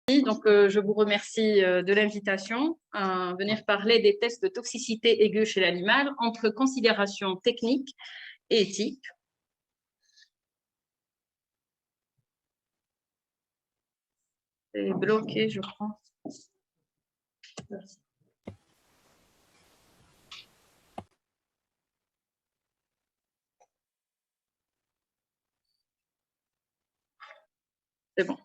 Donc, je vous remercie de l'invitation à venir parler des tests de toxicité aiguë chez l'animal entre considérations techniques et éthiques. C'est bloqué, je crois. C'est bon.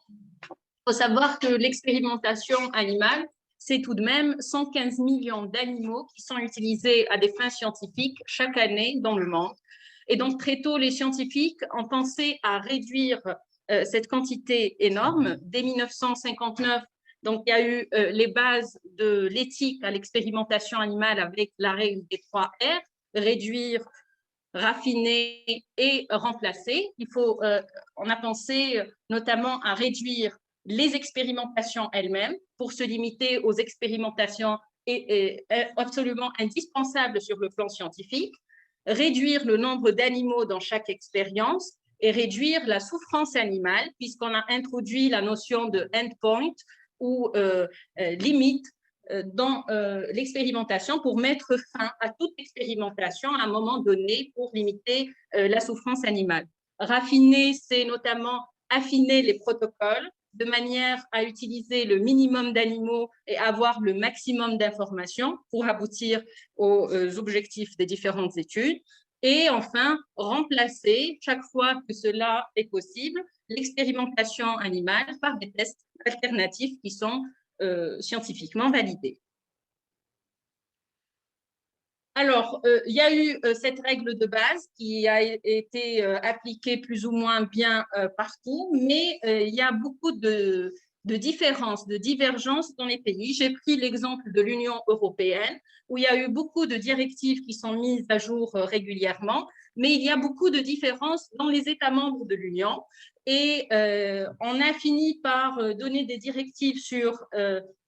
Il faut savoir que l'expérimentation animale, c'est tout de même 115 millions d'animaux qui sont utilisés à des fins scientifiques chaque année dans le monde. Et donc, très tôt, les scientifiques ont pensé à réduire cette quantité énorme. Dès 1959, donc, il y a eu les bases de l'éthique à l'expérimentation animale avec la règle des 3 R, réduire, raffiner et remplacer. On a pensé notamment à réduire les expérimentations elles-mêmes pour se limiter aux expérimentations absolument indispensables sur le plan scientifique, réduire le nombre d'animaux dans chaque expérience et réduire la souffrance animale, puisqu'on a introduit la notion de endpoint ou limite dans l'expérimentation pour mettre fin à toute expérimentation à un moment donné pour limiter la souffrance animale. Raffiner, c'est notamment affiner les protocoles de manière à utiliser le minimum d'animaux et avoir le maximum d'informations pour aboutir aux objectifs des différentes études. Et enfin, remplacer, chaque fois que cela est possible, l'expérimentation animale par des tests alternatifs qui sont scientifiquement validés. Alors, il y a eu cette règle de base qui a été appliquée plus ou moins bien partout, mais il y a beaucoup de différences, de divergences dans les pays. J'ai pris l'exemple de l'Union européenne, où il y a eu beaucoup de directives qui sont mises à jour régulièrement, mais il y a beaucoup de différences dans les États membres de l'Union. Et on a fini par donner des directives sur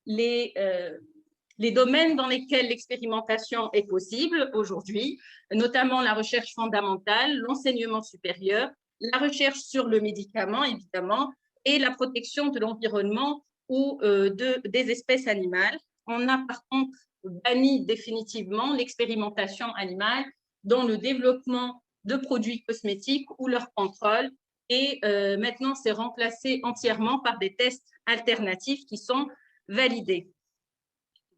les domaines dans lesquels l'expérimentation est possible aujourd'hui, notamment la recherche fondamentale, l'enseignement supérieur, la recherche sur le médicament, évidemment, et la protection de l'environnement ou des espèces animales. On a par contre banni définitivement l'expérimentation animale dans le développement de produits cosmétiques ou leur contrôle. Et maintenant, c'est remplacé entièrement par des tests alternatifs qui sont validés.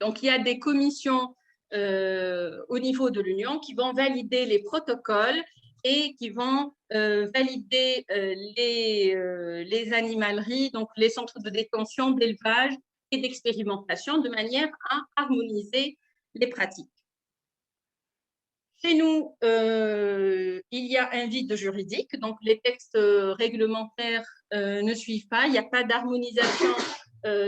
Donc, il y a des commissions au niveau de l'Union qui vont valider les protocoles et qui vont valider les animaleries, donc les centres de détention, d'élevage et d'expérimentation, de manière à harmoniser les pratiques. Chez nous, il y a un vide juridique, donc les textes réglementaires ne suivent pas, il n'y a pas d'harmonisation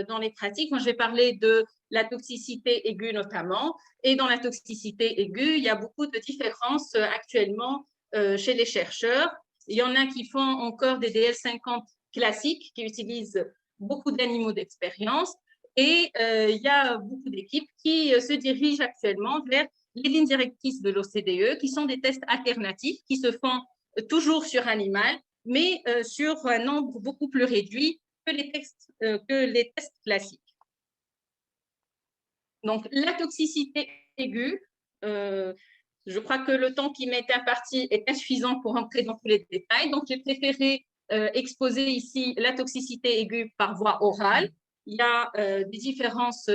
dans les pratiques. Moi, je vais parler de la toxicité aiguë notamment, et dans la toxicité aiguë, il y a beaucoup de différences actuellement chez les chercheurs. Il y en a qui font encore des DL50 classiques, qui utilisent beaucoup d'animaux d'expérience, et il y a beaucoup d'équipes qui se dirigent actuellement vers les lignes directrices de l'OCDE, qui sont des tests alternatifs qui se font toujours sur animal, mais sur un nombre beaucoup plus réduit que les tests classiques. Donc, la toxicité aiguë, je crois que le temps qui m'est imparti est insuffisant pour entrer dans tous les détails. Donc, j'ai préféré exposer ici la toxicité aiguë par voie orale. Il y a des différences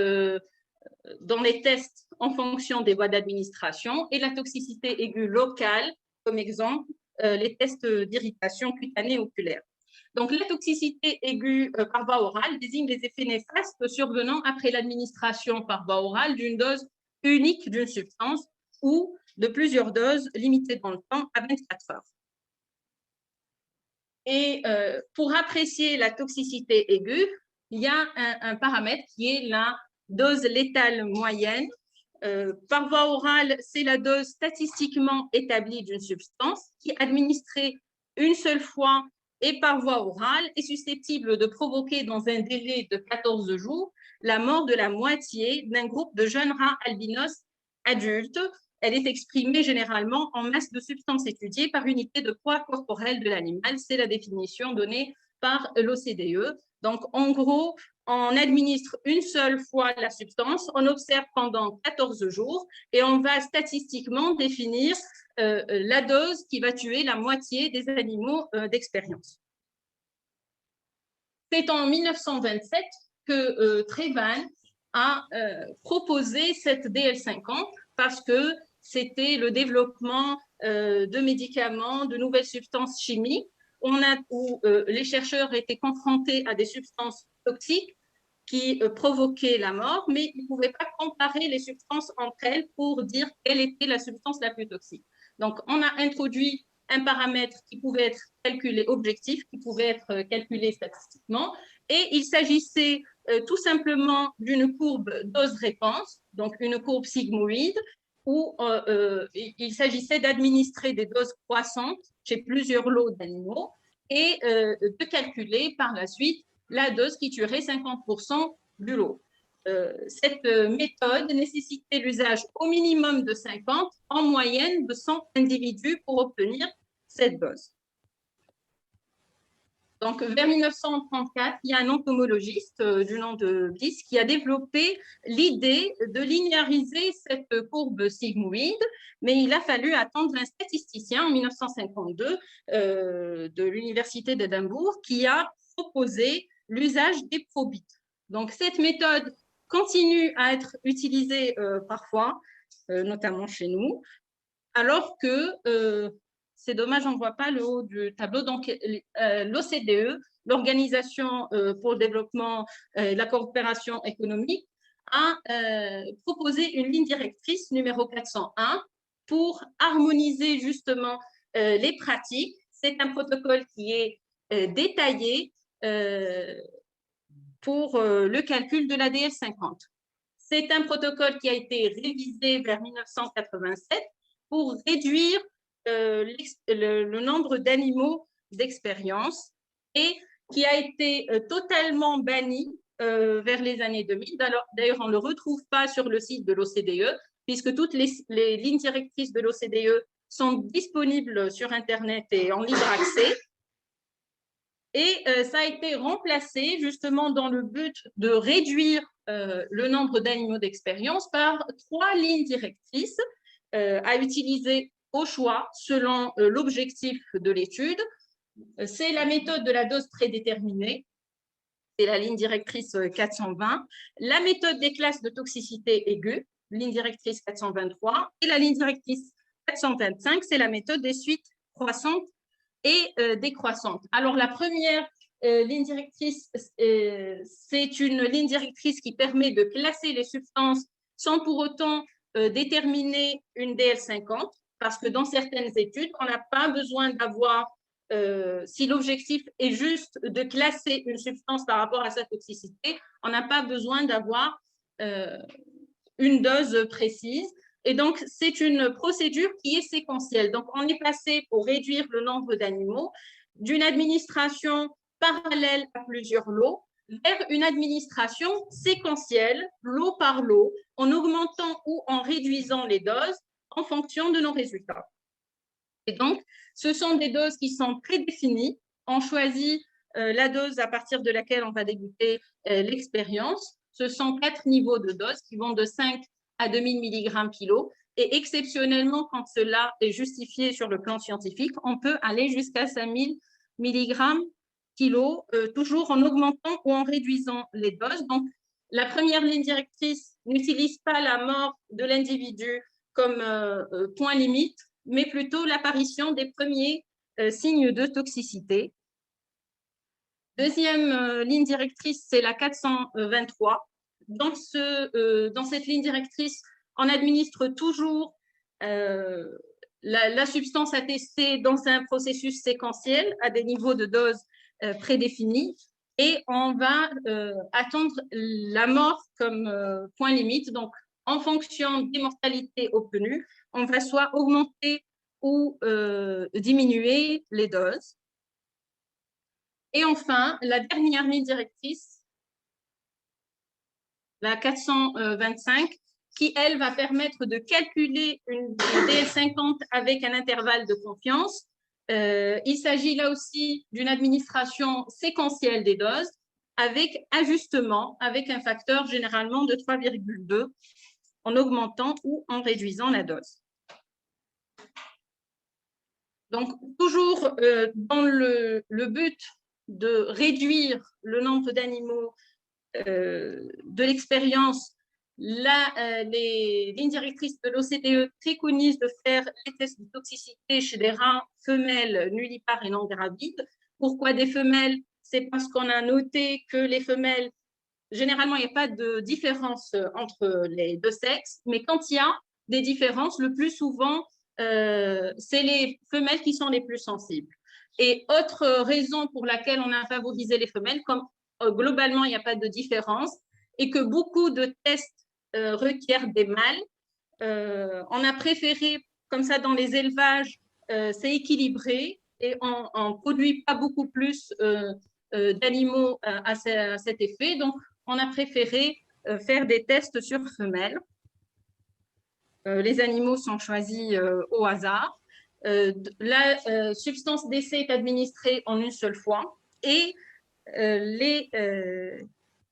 dans les tests en fonction des voies d'administration et la toxicité aiguë locale, comme exemple, les tests d'irritation cutanée oculaire. Donc, la toxicité aiguë par voie orale désigne les effets néfastes survenant après l'administration par voie orale d'une dose unique d'une substance ou de plusieurs doses limitées dans le temps à 24 heures. Et pour apprécier la toxicité aiguë, il y a un paramètre qui est la dose létale moyenne. Par voie orale, c'est la dose statistiquement établie d'une substance qui, administrée une seule fois et par voie orale, est susceptible de provoquer dans un délai de 14 jours la mort de la moitié d'un groupe de jeunes rats albinos adultes. Elle est exprimée généralement en masse de substances étudiées par unité de poids corporel de l'animal. C'est la définition donnée par l'OCDE. Donc, en gros, on administre une seule fois la substance, on observe pendant 14 jours et on va statistiquement définir la dose qui va tuer la moitié des animaux d'expérience. C'est en 1927 que Trevan a proposé cette DL50 parce que c'était le développement de médicaments, de nouvelles substances chimiques où les chercheurs étaient confrontés à des substances toxiques qui provoquaient la mort, mais ils ne pouvaient pas comparer les substances entre elles pour dire quelle était la substance la plus toxique. Donc, on a introduit un paramètre qui pouvait être calculé objectif, qui pouvait être calculé statistiquement, et il s'agissait tout simplement d'une courbe dose-réponse, donc une courbe sigmoïde, où il s'agissait d'administrer des doses croissantes chez plusieurs lots d'animaux et de calculer par la suite la dose qui tuerait 50% du lot. Cette méthode nécessitait l'usage au minimum de 50, en moyenne de 100 individus pour obtenir cette dose. Donc, vers 1934, il y a un entomologiste du nom de Bliss qui a développé l'idée de linéariser cette courbe sigmoïde, mais il a fallu attendre un statisticien en 1952 de l'Université d'Édimbourg qui a proposé l'usage des probits. Donc, cette méthode continue à être utilisée parfois, notamment chez nous, alors que c'est dommage, on ne voit pas le haut du tableau. Donc, l'OCDE, l'Organisation pour le développement et la coopération économique, a proposé une ligne directrice numéro 401 pour harmoniser justement les pratiques. C'est un protocole qui est détaillé pour le calcul de la DL50. C'est un protocole qui a été révisé vers 1987 pour réduire le nombre d'animaux d'expérience et qui a été totalement banni vers les années 2000. D'ailleurs, on ne le retrouve pas sur le site de l'OCDE, puisque toutes les lignes directrices de l'OCDE sont disponibles sur Internet et en libre accès. Et ça a été remplacé justement dans le but de réduire le nombre d'animaux d'expérience par 3 lignes directrices à utiliser au choix selon l'objectif de l'étude. C'est la méthode de la dose prédéterminée, c'est la ligne directrice 420, la méthode des classes de toxicité aiguë, ligne directrice 423, et la ligne directrice 425, c'est la méthode des suites croissantes et décroissantes. Alors, la première ligne directrice, c'est une ligne directrice qui permet de classer les substances sans pour autant déterminer une DL50, parce que dans certaines études, on n'a pas besoin d'avoir, si l'objectif est juste de classer une substance par rapport à sa toxicité, on n'a pas besoin d'avoir une dose précise. Et donc, c'est une procédure qui est séquentielle. Donc, on est passé pour réduire le nombre d'animaux d'une administration parallèle à plusieurs lots vers une administration séquentielle, lot par lot, en augmentant ou en réduisant les doses en fonction de nos résultats. Et donc, ce sont des doses qui sont prédéfinies. On choisit la dose à partir de laquelle on va débuter l'expérience. Ce sont 4 niveaux de doses qui vont de 5 à 2000 mg kilo. Et exceptionnellement, quand cela est justifié sur le plan scientifique, on peut aller jusqu'à 5000 mg kilo, toujours en augmentant ou en réduisant les doses. Donc, la première ligne directrice n'utilise pas la mort de l'individu comme point limite, mais plutôt l'apparition des premiers signes de toxicité. Deuxième ligne directrice, c'est la 423. Dans cette ligne directrice, on administre toujours la substance à tester dans un processus séquentiel à des niveaux de dose prédéfinis et on va attendre la mort comme point limite. Donc, en fonction des mortalités obtenues, on va soit augmenter ou diminuer les doses. Et enfin, la dernière ligne directrice, la 425, qui, elle, va permettre de calculer une DL50 avec un intervalle de confiance. Il s'agit là aussi d'une administration séquentielle des doses. avec ajustement, avec un facteur généralement de 3,2 en augmentant ou en réduisant la dose. Donc, toujours dans le but de réduire le nombre d'animaux de l'expérience, les lignes directrices de l'OCDE préconisent de faire les tests de toxicité chez des rats femelles nullipares et non gravides. Pourquoi des femelles? C'est parce qu'on a noté que les femelles, généralement, il n'y a pas de différence entre les deux sexes, mais quand il y a des différences, le plus souvent, c'est les femelles qui sont les plus sensibles. Et autre raison pour laquelle on a favorisé les femelles, comme globalement, il n'y a pas de différence, et que beaucoup de tests requièrent des mâles, on a préféré, comme ça, dans les élevages, c'est équilibré et on ne produit pas beaucoup plus d'animaux à cet effet. Donc, on a préféré faire des tests sur femelles. Les animaux sont choisis au hasard. La substance d'essai est administrée en une seule fois et les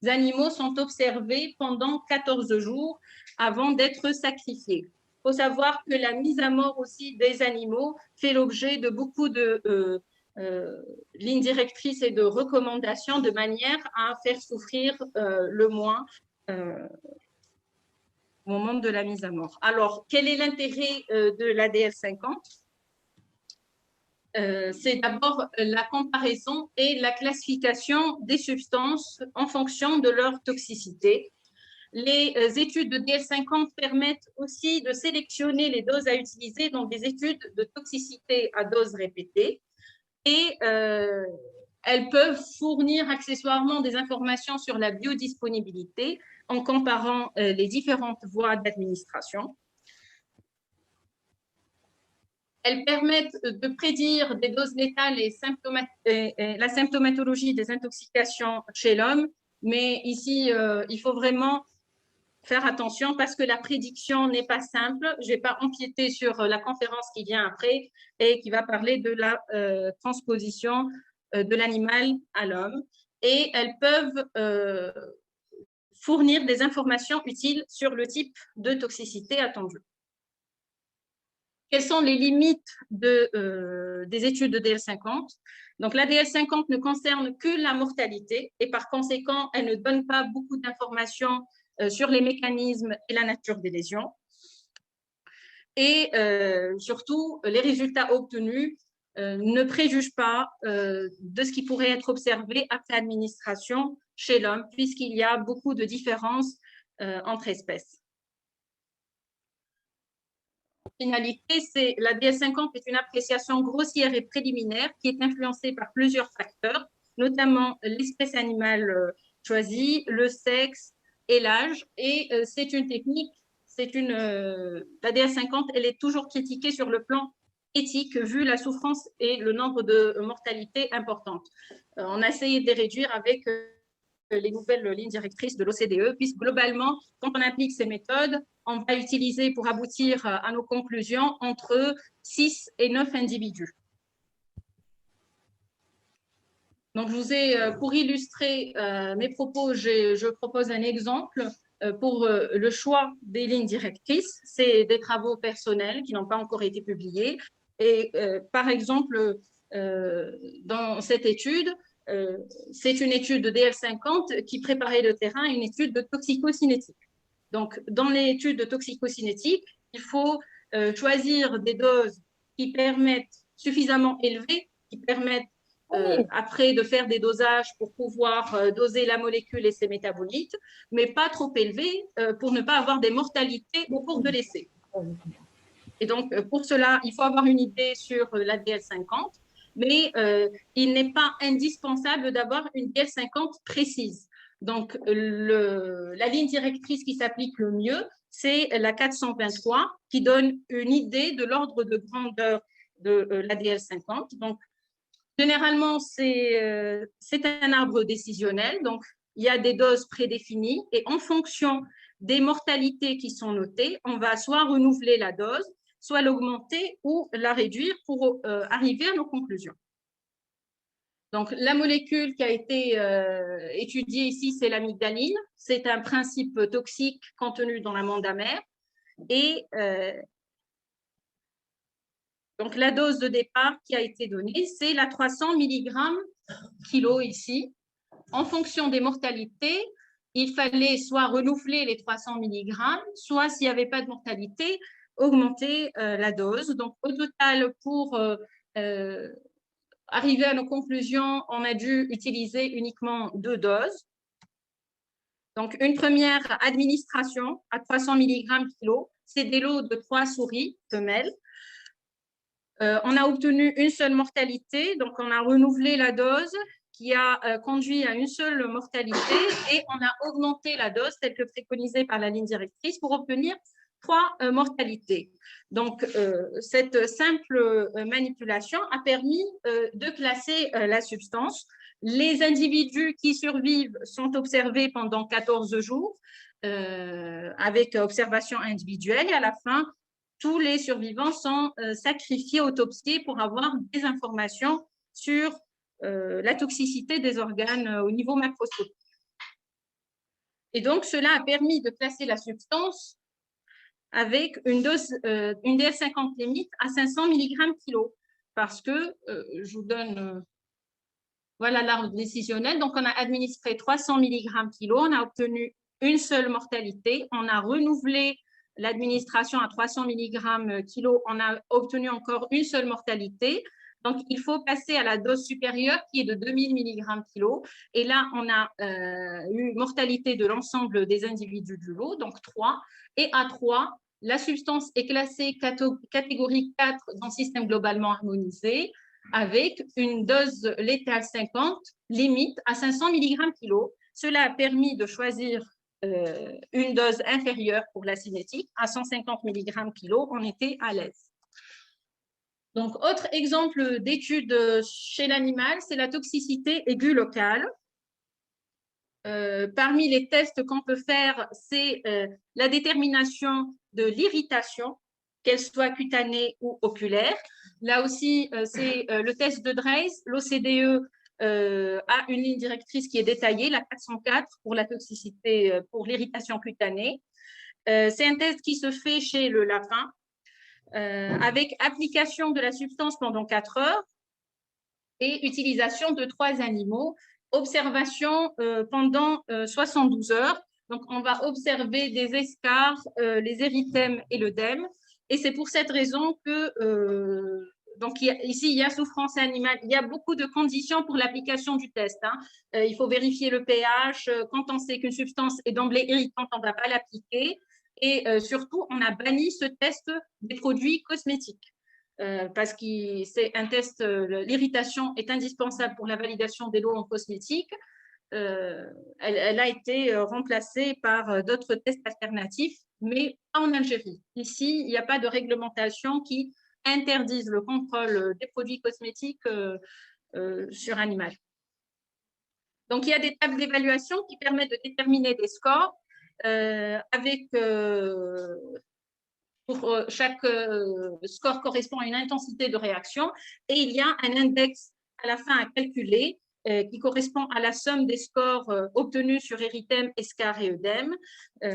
animaux sont observés pendant 14 jours avant d'être sacrifiés. Il faut savoir que la mise à mort aussi des animaux fait l'objet de beaucoup de lignes directrices et de recommandations de manière à faire souffrir le moins au moment de la mise à mort. Alors, quel est l'intérêt de l'ADL50 ? C'est d'abord la comparaison et la classification des substances en fonction de leur toxicité. Les études de DL50 permettent aussi de sélectionner les doses à utiliser dans des études de toxicité à doses répétées et elles peuvent fournir accessoirement des informations sur la biodisponibilité en comparant les différentes voies d'administration. Elles permettent de prédire des doses létales et la symptomatologie des intoxications chez l'homme, mais ici, il faut vraiment faire attention parce que la prédiction n'est pas simple. Je ne vais pas empiéter sur la conférence qui vient après et qui va parler de la transposition de l'animal à l'homme. Et elles peuvent fournir des informations utiles sur le type de toxicité attendue. Quelles sont les limites des études de DL50? Donc, la DL50 ne concerne que la mortalité et par conséquent, elle ne donne pas beaucoup d'informations sur les mécanismes et la nature des lésions. Et surtout, les résultats obtenus ne préjugent pas de ce qui pourrait être observé après administration chez l'homme, puisqu'il y a beaucoup de différences entre espèces. En finalité, la DL50 est une appréciation grossière et préliminaire qui est influencée par plusieurs facteurs, notamment l'espèce animale choisie, le sexe et l'âge. Et c'est une technique, la DL50, elle est toujours critiquée sur le plan éthique, vu la souffrance et le nombre de mortalités importantes. On a essayé de les réduire avec les nouvelles lignes directrices de l'OCDE, puisque globalement, quand on applique ces méthodes, on va utiliser pour aboutir à nos conclusions entre 6 et 9 individus. Donc, pour illustrer mes propos, je propose un exemple pour le choix des lignes directrices. C'est des travaux personnels qui n'ont pas encore été publiés. Et par exemple, dans cette étude, c'est une étude de DL50 qui préparait le terrain à une étude de toxicocinétique. Donc, dans l'étude de toxicocinétique, il faut choisir des doses qui permettent suffisamment élevées, qui permettent après de faire des dosages pour pouvoir doser la molécule et ses métabolites, mais pas trop élevées pour ne pas avoir des mortalités au cours de l'essai. Et donc, pour cela, il faut avoir une idée sur la DL50, mais il n'est pas indispensable d'avoir une DL50 précise. Donc, la ligne directrice qui s'applique le mieux, c'est la 423, qui donne une idée de l'ordre de grandeur de la DL50. Donc, généralement, c'est un arbre décisionnel. Donc, il y a des doses prédéfinies et en fonction des mortalités qui sont notées, on va soit renouveler la dose, soit l'augmenter ou la réduire pour arriver à nos conclusions. Donc, la molécule qui a été étudiée ici, c'est l'amygdaline. C'est un principe toxique contenu dans l'amande amère. Et donc, la dose de départ qui a été donnée, c'est la 300 mg kilo ici. En fonction des mortalités, il fallait soit renouveler les 300 mg, soit, s'il n'y avait pas de mortalité, augmenter la dose. Donc, au total, pour arriver à nos conclusions, on a dû utiliser uniquement 2 doses. Donc, une première administration à 300 mg kilo, c'est des lots de 3 souris femelles. On a obtenu une seule mortalité, donc on a renouvelé la dose qui a conduit à une seule mortalité et on a augmenté la dose telle que préconisée par la ligne directrice pour obtenir 3 mortalités. Donc, cette simple manipulation a permis de classer la substance. Les individus qui survivent sont observés pendant 14 jours avec observation individuelle et à la fin, tous les survivants sont sacrifiés, autopsiés pour avoir des informations sur la toxicité des organes au niveau macroscopique. Et donc, cela a permis de classer la substance avec une dose, une DF50 limite à 500 mg kilo, parce que, je vous donne, voilà l'arbre décisionnel, donc on a administré 300 mg kilo, on a obtenu une seule mortalité, on a renouvelé l'administration à 300 mg kilo, on a obtenu encore une seule mortalité. Donc, il faut passer à la dose supérieure qui est de 2000 mg kilo. Et là, on a eu mortalité de l'ensemble des individus du lot, donc 3. Et à 3, la substance est classée catégorie 4 dans le système globalement harmonisé avec une dose létale 50, limite à 500 mg kilo. Cela a permis de choisir une dose inférieure pour la cinétique, à 150 mg kilo, on était à l'aise. Donc, autre exemple d'étude chez l'animal, c'est la toxicité aiguë locale. Parmi les tests qu'on peut faire, c'est la détermination de l'irritation, qu'elle soit cutanée ou oculaire. Là aussi, c'est le test de Dreis. L'OCDE a une ligne directrice qui est détaillée, la 404 pour la toxicité, pour l'irritation cutanée. C'est un test qui se fait chez le lapin avec application de la substance pendant 4 heures et utilisation de 3 animaux, observation pendant 72 heures. Donc, on va observer des escarres, les érythèmes et l'œdème. Et c'est pour cette raison que donc, ici, il y a souffrance animale. Il y a beaucoup de conditions pour l'application du test. Il faut vérifier le pH. Quand on sait qu'une substance est d'emblée irritante, on ne va pas l'appliquer. Et surtout, on a banni ce test des produits cosmétiques. Parce que c'est un test, l'irritation est indispensable pour la validation des lots en cosmétique. Elle a été remplacée par d'autres tests alternatifs, mais pas en Algérie. Ici, il n'y a pas de réglementation qui interdisent le contrôle des produits cosmétiques sur animal. Donc, il y a des tables d'évaluation qui permettent de déterminer des scores avec, pour chaque score correspond à une intensité de réaction et il y a un index à la fin à calculer qui correspond à la somme des scores obtenus sur érythème, escarre et œdème.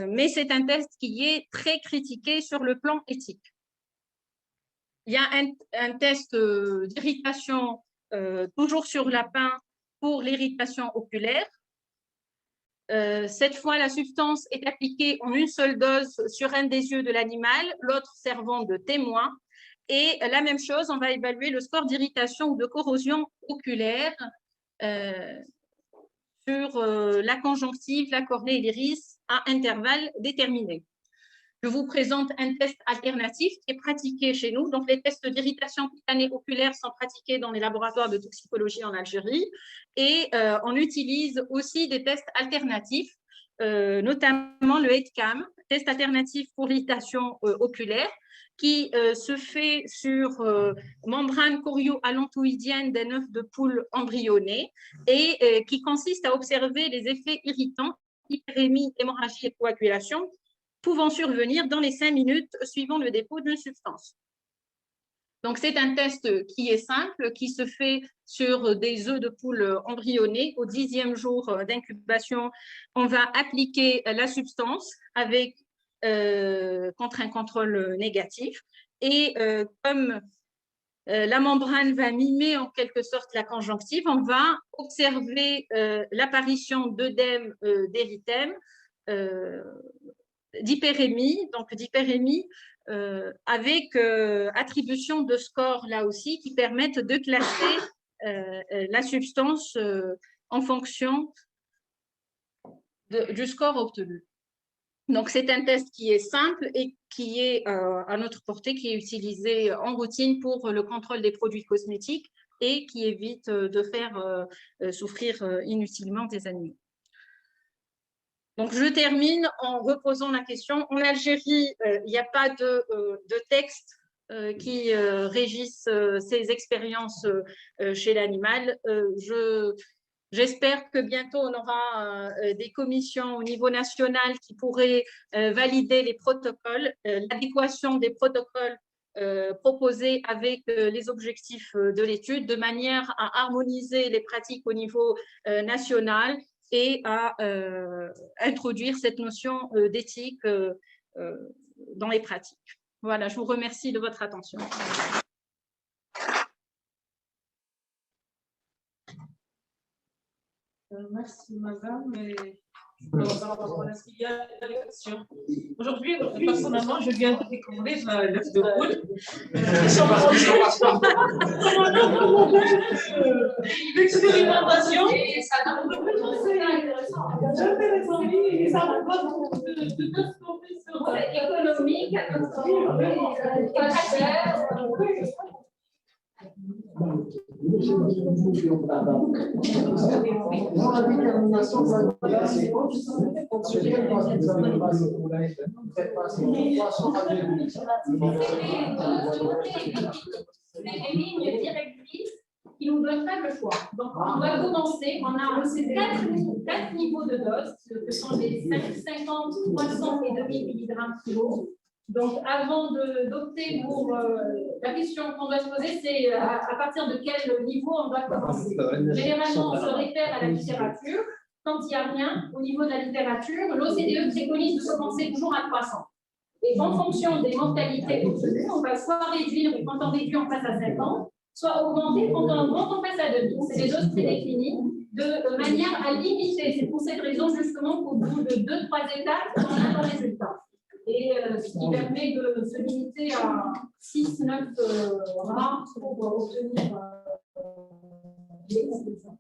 Mais c'est un test qui est très critiqué sur le plan éthique. Il y a un test d'irritation toujours sur lapin pour l'irritation oculaire. Cette fois, la substance est appliquée en une seule dose sur un des yeux de l'animal, l'autre servant de témoin. Et la même chose, on va évaluer le score d'irritation ou de corrosion oculaire sur la conjonctive, la cornée et l'iris à intervalles déterminés. Je vous présente un test alternatif qui est pratiqué chez nous. Donc, les tests d'irritation cutanée oculaire sont pratiqués dans les laboratoires de toxicologie en Algérie. Et on utilise aussi des tests alternatifs, notamment le HEADCAM, test alternatif pour l'irritation oculaire, qui se fait sur membrane chorio-allantoïdienne d'un œuf de poule embryonné et qui consiste à observer les effets irritants, hyperémie, hémorragie et coagulation, pouvant survenir dans les 5 minutes suivant le dépôt d'une substance. Donc, c'est un test qui est simple, qui se fait sur des œufs de poule embryonnés. Au 10e jour d'incubation, on va appliquer la substance contre un contrôle négatif. Et comme la membrane va mimer en quelque sorte la conjonctive, on va observer l'apparition d'œdème, d'érythème, d'hyperémie, avec attribution de scores là aussi qui permettent de classer la substance en fonction du score obtenu. Donc, c'est un test qui est simple et qui est à notre portée, qui est utilisé en routine pour le contrôle des produits cosmétiques et qui évite de faire souffrir inutilement des animaux. Donc, je termine en reposant la question. En Algérie, il n'y a pas de texte qui régissent ces expériences chez l'animal. J'espère que bientôt, on aura des commissions au niveau national qui pourraient valider les protocoles, l'adéquation des protocoles proposés avec les objectifs de l'étude, de manière à harmoniser les pratiques au niveau national et à introduire cette notion d'éthique dans les pratiques. Voilà, je vous remercie de votre attention. Merci, madame. Aujourd'hui, personnellement, je viens de découvrir l'œuf de poule. L'expérimentation. Économique, les lignes directrices qui nous donnent pas le choix. Donc, on va commencer, on a quatre niveaux de dose, que sont les 50, 300 et 2000 mg/kg. Donc, avant d'opter pour la question qu'on doit se poser, c'est à partir de quel niveau on doit commencer. Généralement, on se réfère à la littérature. Quand il n'y a rien au niveau de la littérature, l'OCDE préconise de commencer toujours à 300. Et en fonction des mortalités obtenues, on va soit réduire, et quand on réduit, on passe à 50, soit augmenter, quand on augmente, on passe à 2000. C'est des doses prédéfinies de manière à limiter. C'est pour cette raison, justement, qu'au bout de 2-3 étapes, on a le résultat. Et ce qui permet de se limiter à 6-9 rats pour obtenir les conclusions.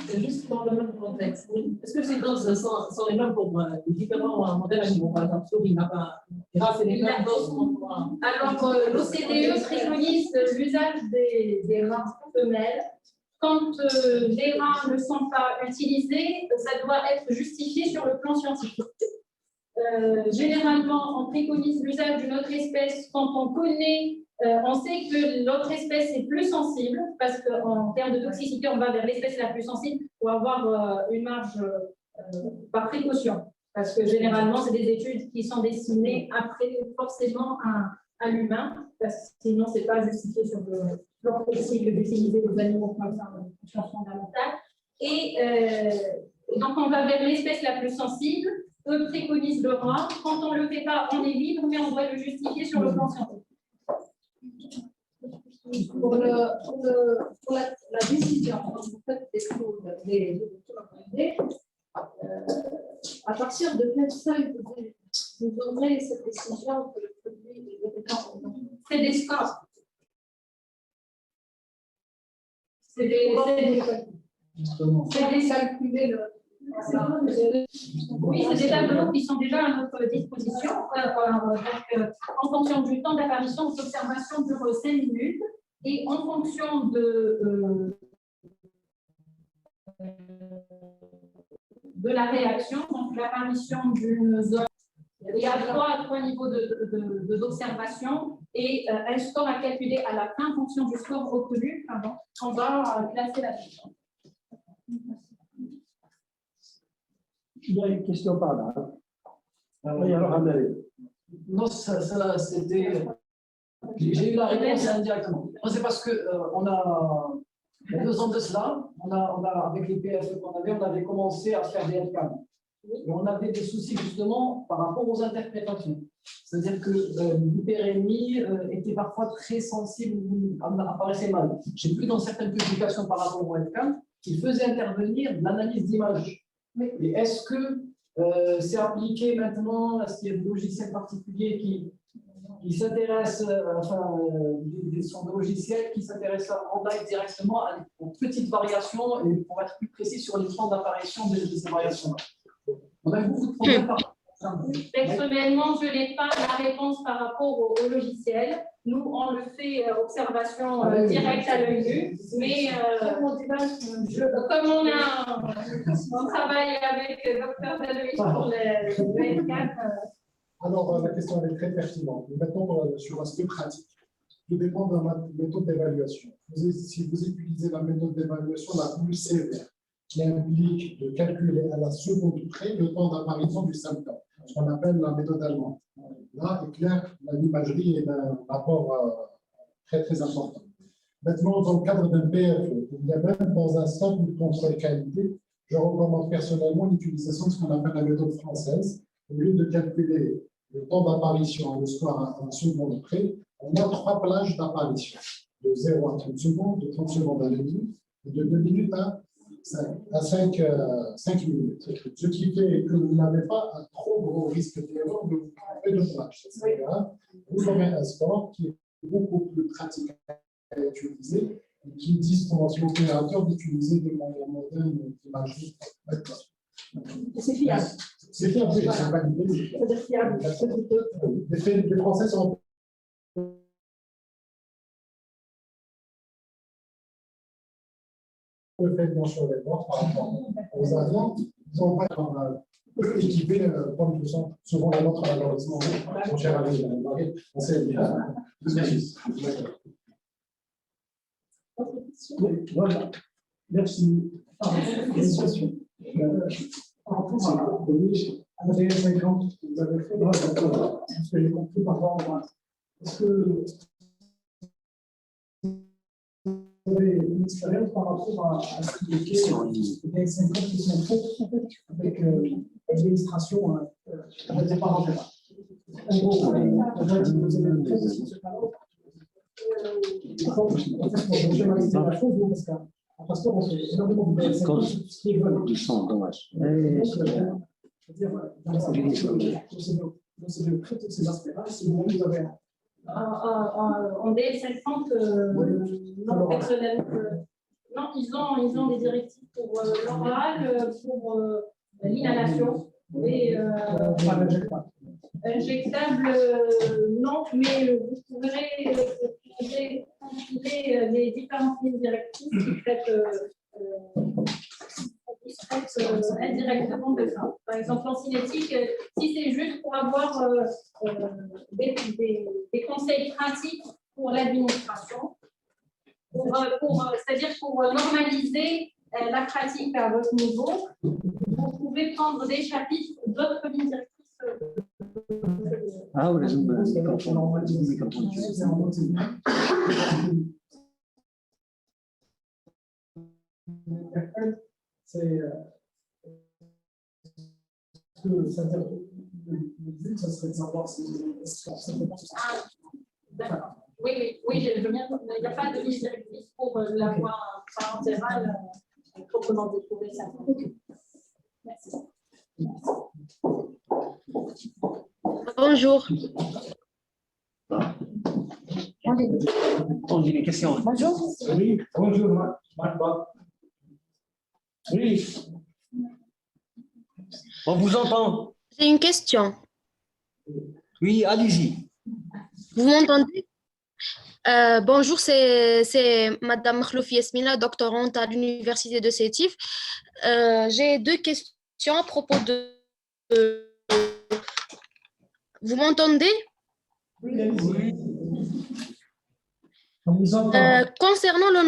C'est juste dans le même contexte. Est-ce que ces doses sont les mêmes pour les différents modèles animaux? Par exemple, souris, lapin, c'est les mêmes doses qu'on voit. Alors, l'OCDE préconise l'usage des rats femelles. Quand les rats ne sont pas utilisés, ça doit être justifié sur le plan scientifique. Généralement, on préconise l'usage d'une autre espèce quand on connaît, on sait que l'autre espèce est plus sensible, parce qu'en termes de toxicité, on va vers l'espèce la plus sensible pour avoir une marge par précaution. Parce que généralement, c'est des études qui sont destinées après forcément à l'humain, parce que sinon, ce n'est pas justifié sur le plan possible d'utiliser des animaux comme ça en fonction fondamentale. Et donc, on va vers l'espèce la plus sensible. Eux préconisent le rat. Quand on ne le fait pas, on est libre, mais on doit le justifier sur le plan scientifique. Pour la décision, quand vous faites des à partir de quel seuil vous donnerez cette décision que le produit est dépendant? C'est des scores. C'est des calculer le. Oui, c'est des tableaux qui sont déjà à notre disposition. En fonction du temps d'apparition, l'observation dure 5 minutes. Et en fonction de la réaction, donc l'apparition d'une zone, il y a trois niveaux d'observation et un score à calculer à la fin en fonction du score obtenu. On va classer la question. Il y a une question par là. Oui, alors, Amélie. Non, ça c'était J'ai eu la réponse indirectement. C'est parce que il y a 2 ans de cela, avec les PFE qu'on avait, on avait commencé à faire des LCAM. Et on avait des soucis justement par rapport aux interprétations. C'est-à-dire que l'hyperémie était parfois très sensible ou apparaissait mal. J'ai vu dans certaines publications par rapport au LCAM qu'il faisait intervenir de l'analyse d'image. Et est-ce que c'est appliqué maintenant? Est-ce qu'il y a des logiciels particuliers qui s'intéressent, des sons de logiciels qui s'intéressent en live directement aux petites variations et pour être plus précis sur les temps d'apparition de ces variations-là? On a beaucoup de problèmes par rapport à ça. Personnellement, je n'ai pas la réponse par rapport au logiciel. Nous, on le fait observation directe à l'œil nu, mais comme on travaille avec le docteur Deloïs pour le L4. Alors, la question est très pertinente. Maintenant, sur l'aspect pratique, tout dépend de la méthode d'évaluation. Si vous utilisez la méthode d'évaluation la plus sévère, qui implique de calculer à la seconde près le temps d'apparition du symptôme, ce qu'on appelle la méthode allemande. Là, est clair, l'imagerie est d'un rapport très, très important. Maintenant, dans le cadre d'un PFE, il y a même dans un simple contrôle qualité, je recommande personnellement l'utilisation de ce qu'on appelle la méthode française. Au lieu de calculer le temps d'apparition, le score à la seconde près, on a 3 plages d'apparition, de 0 à 30 secondes, de 30 secondes à 2 minutes, et de 2 minutes à 5 minutes. Ce qui fait que vous n'avez pas un trop gros risque d'erreur de vous tromper de plage. Vous aurez un score qui est beaucoup plus pratique à utiliser et qui dispense l'opérateur d'utiliser des moyens modernes d'imagerie. C'est fiable. C'est fiable, oui, c'est validé. C'est-à-dire fiable. Les Français sont le fait bien sûr les morts par rapport aux avions, ils ont pas équipé comme tout ça, souvent les nôtres malheureusement, mon cher ami, on sait bien. Voilà. Merci. Par rapport à l'ADN 50 que vous avez fait, parce que j'ai compris par rapport à. Est-ce que vous avez une expérience par rapport à ce qui est fait, les ADN 50 qui sont faits avec l'administration des parents? En gros, on va dire que vous avez fait ce cas-là. En fait, je vais analyser la chose, parce qu'à passeport, on fait énormément de ce qui est vol. Ils sont dommages. C'est-à-dire, c'est de traiter ces aspects-là, si vous avez En DL50, non, personnellement, non, ils ont des directives pour l'oral, pour l'inhalation. Et injectable, non, mais vous pourrez consulter les différentes lignes directives qui traitent indirectement de ça. Par exemple, en cinétique, si c'est juste pour avoir des conseils pratiques pour l'administration, c'est-à-dire pour normaliser la pratique à votre niveau, vous pouvez prendre des chapitres d'autres lignes directrices. Ah oui, c'est que ça serait de savoir si D'accord. Oui, je veux bien. Il n'y a pas de ligne directrice pour la voie parentérale proprement découvrir ça. Merci. Bonjour. On dit des questions. Bonjour. oui, bonjour, Marc. Oui. On vous entend. J'ai une question. Oui, allez-y. Vous m'entendez? Bonjour, c'est Madame Makhloufi Yasmina, doctorante à l'Université de Sétif. J'ai 2 questions à propos de... Vous m'entendez? Oui. On vous entend. Concernant le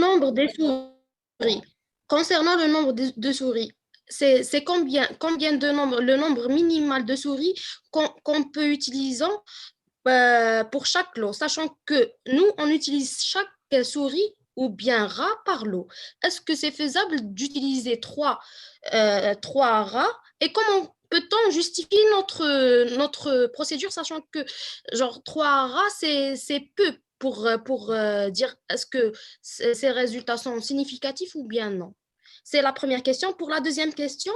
nombre des souris, c'est combien de nombre, le nombre minimal de souris qu'on peut utiliser pour chaque lot, sachant que nous, on utilise chaque souris ou bien rat par lot. Est-ce que c'est faisable d'utiliser trois rats et comment peut-on justifier notre procédure, sachant que genre 3 rats, c'est peu pour dire est-ce que ces résultats sont significatifs ou bien non? C'est la première question. Pour la deuxième question,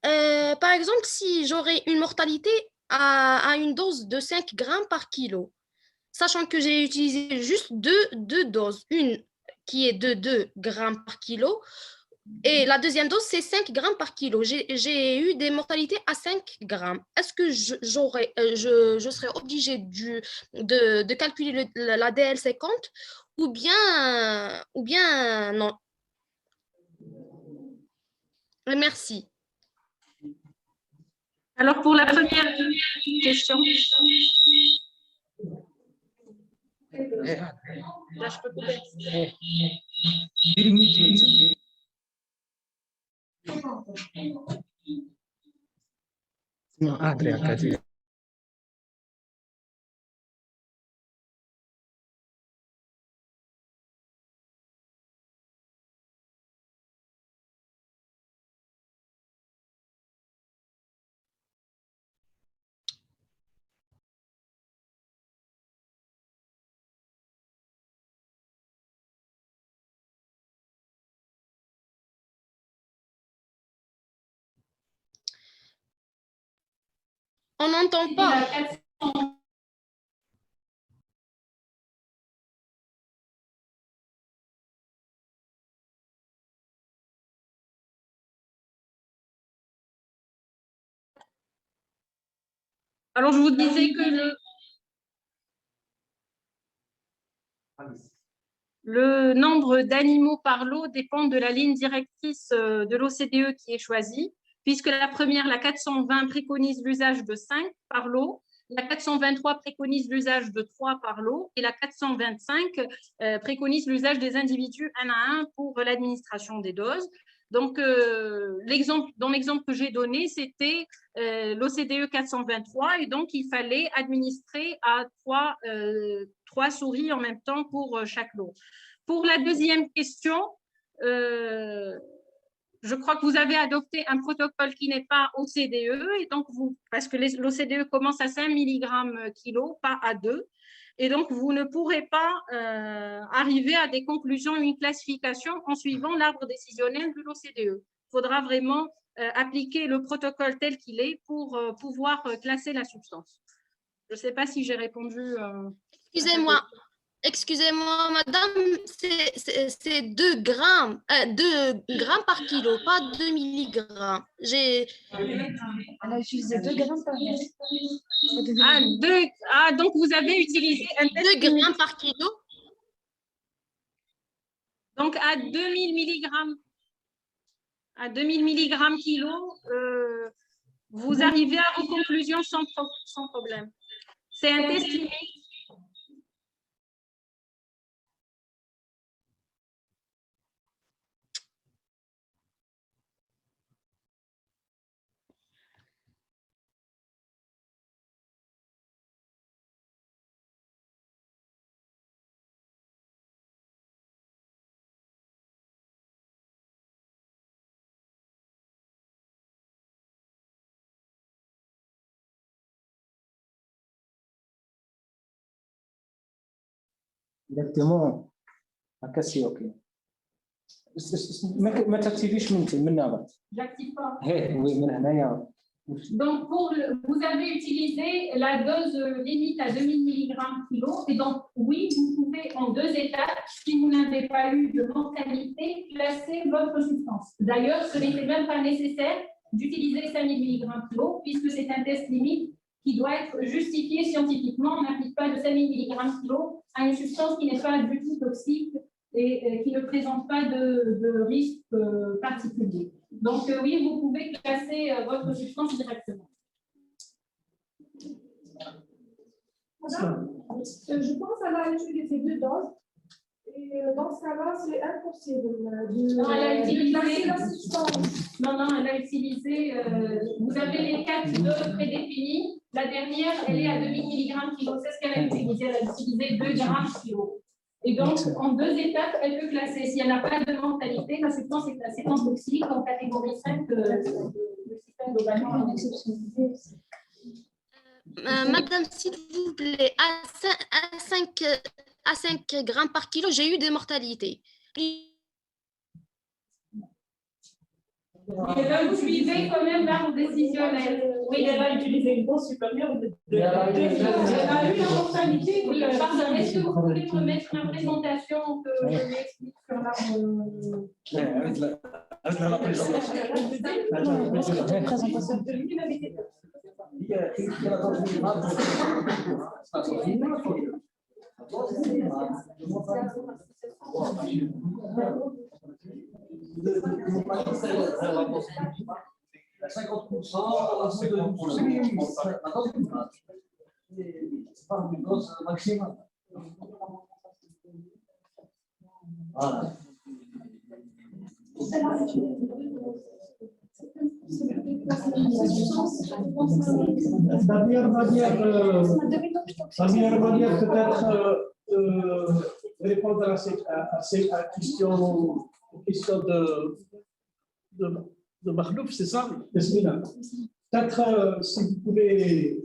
par exemple, si j'aurais une mortalité à une dose de 5 grammes par kilo, sachant que j'ai utilisé juste deux doses, une qui est de 2 grammes par kilo, et la deuxième dose, c'est 5 grammes par kilo. J'ai eu des mortalités à 5 grammes. Est-ce que je serais obligée de calculer la DL50 ou bien non? Merci. Alors, pour la première question. Là, je peux couper. Non, On n'entend pas. Alors, je vous disais que le nombre d'animaux par lot dépend de la ligne directrice de l'OCDE qui est choisie, puisque la première, la 420, préconise l'usage de 5 par lot, la 423 préconise l'usage de 3 par lot, et la 425 préconise l'usage des individus un à un pour l'administration des doses. Donc, dans l'exemple que j'ai donné, c'était l'OCDE 423, et donc il fallait administrer à 3 souris en même temps pour chaque lot. Pour la deuxième question, je crois que vous avez adopté un protocole qui n'est pas OCDE, et donc parce que l'OCDE commence à 5 mg kilo, pas à 2, et donc vous ne pourrez pas arriver à des conclusions, une classification en suivant l'arbre décisionnel de l'OCDE. Il faudra vraiment appliquer le protocole tel qu'il est pour pouvoir classer la substance. Je ne sais pas si j'ai répondu. Excusez-moi, madame, c'est 2 grammes, 2 grammes par kilo, pas 2 milligrammes. Elle a utilisé 2 grammes par kilo. Donc vous avez utilisé un test 2 grammes par kilo. Donc à 2000 milligrammes. À 2000 milligrammes kilo, vous arrivez à vos conclusions sans problème. C'est un test limite. Exactement. Akassi, ok. ما تكتبيش من نابت. J'active pas. Oui, من هنايا. Donc, vous avez utilisé la dose limite à 2000 mg kilo. Et donc, oui, vous pouvez en 2 étapes, si vous n'avez pas eu de mortalité, classer votre substance. D'ailleurs, ce n'était même pas nécessaire d'utiliser 5000 mg kilo, puisque c'est un test limite qui doit être justifié scientifiquement. On n'applique pas de 5000 mg kilo à une substance qui n'est pas du tout toxique et qui ne présente pas de risque particulier. Donc, oui, vous pouvez classer votre substance directement. Madame, je pense qu'elle a utilisé 2 doses. Et dans ce cas-là, c'est impossible Non, elle a utilisé la substance. Non, elle a utilisé. Vous avez les 4 doses prédéfinies. La dernière, elle est à 2000 mg kilo. C'est ce qu'elle qu'elle a utilisé. Elle a utilisé 2 grammes kilo. Et donc, en 2 étapes, elle peut classer. Si elle n'a pas de mortalité, la substance est classée en toxique en catégorie 5 le système globalement est exceptionnel. Madame, s'il vous plaît, à 5 grammes par kilo, j'ai eu des mortalités. Et là, vous suivez quand même l'arbre décisionnel. Oui, elle a utilisé une dose supérieure de Elle a eu la mortalité. Oui, pardon, est-ce que vous pouvez me mettre la présentation que je lui explique sur l'arbre? La meilleure manière peut-être de répondre à ces questions de Mahlouf, c'est ça? Peut-être si vous pouvez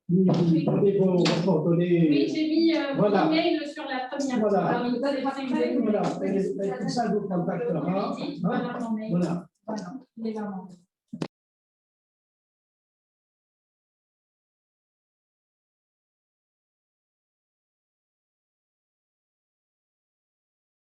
nous donner vos coordonnées. Oui, j'ai mis Voilà. mon email sur la première. Voilà. Voilà. Voilà. Et ça vous contactera. Voilà mon mail. Voilà. Voilà. Il est là, mon mail.